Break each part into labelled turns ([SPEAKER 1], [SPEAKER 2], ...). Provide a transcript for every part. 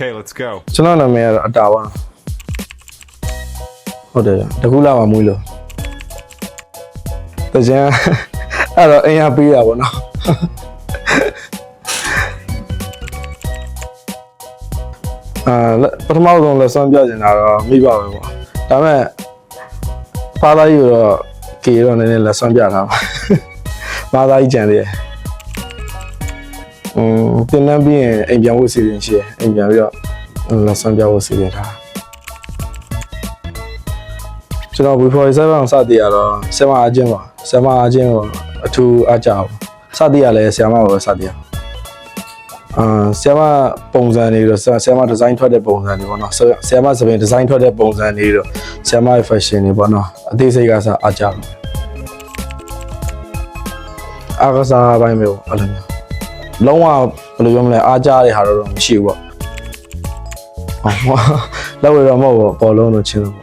[SPEAKER 1] Okay, let's go.
[SPEAKER 2] ကျွန်တော်နာမည်ကတော့အတာပါဟုတ်တယ်တကူလာမှာမွေးလို့တကြံအဲ့တော့အင်ရပေးတာပေါ့နော်ပထမဆုံးလက်စွမ်းပြချင်တာတော့မိဘပဲပေါ့ဒါပေမဲ့ဖားသားကြီးတော့ကေတော့နည်းနည်းလက်စွမ်းပြထားပါဖားသားကြီးကြံသေးတယ်တင်လန်းပြီးရင်အိမ်ပြန်ဖို့စီစဉ်ရှိတယ်အိမ်ပြန်ပြီးတော့လက်စွမ်းပြဖို့စီစဉ်ထားကျွန်တော် before 7အောင်စတည်ရတော့ဆရာမအချင်းပါဆရာမအချင်းကိုအထူးအားကြအောင်စတည်ရလဲဆရာမကိုစတည်ရဆရာမပုံစံတွေတော့ဆရာမဒီဇိုင်းထွက်တဲ့ပုံစံတွေပေါ့နော်ဆရာမသပင်ဒီဇိုင်းထွက်တဲ့ပုံစံတွေတော့ဆရာမရဲ့ fashion တွေပေါ့နော်အသေးစိတ်ကစအားကြတယ်အားကစားပိုင်းမျိုးအဲ့လိုမျိုးလုံးဝဘယ်လိုပြောမလဲအားကြတဲ့ဟာတော့မရှိဘူးပေါ့လောက်ရတော့မဟုတ်ဘောလုံးတို့ချင်းလို့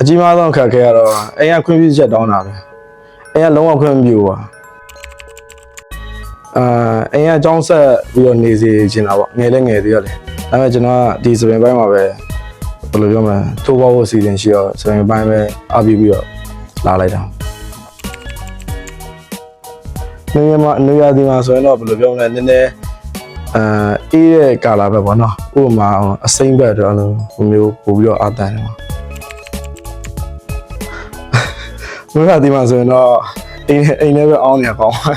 [SPEAKER 2] အကြီးမားဆုံးအခက်အခဲကတော့အိမ်ကခွင့်ပြုချက်တောင်းတာပဲအိမ်ကလုံးဝခွင့်မပြုပါအိမ်ကအကြောင်းဆက်ပြီးတော့နေစီချင်တာပေါ့ငယ်လည်းငယ်သေးရတယ်ဒါပေမဲ့ကျွန်တော်ကဒီစပင်ပိုင်းမှာပဲဘယ်လိုပြောမလဲထိုးပေါဖို့စီစဉ်ရှိတော့စပင်ပိုင်းပဲအားပြီးတော့လာလိုက်တာနေရာဒီမှာဆိုရင်တော့ဘယ်လိုပြောမလဲနည်းနည်းအေးတဲ့ကာလာပဲပေါ့နော်ဥပမာအစိမ့်ဘက်တော့အဲ့လိုမျိုးပို့ပြီးတော့အားတန်တယ်ပေါ့နေရာဒီမှာဆိုရင်တော့အိမ်နဲ့ပဲအောင်းနေရကောင်းပါ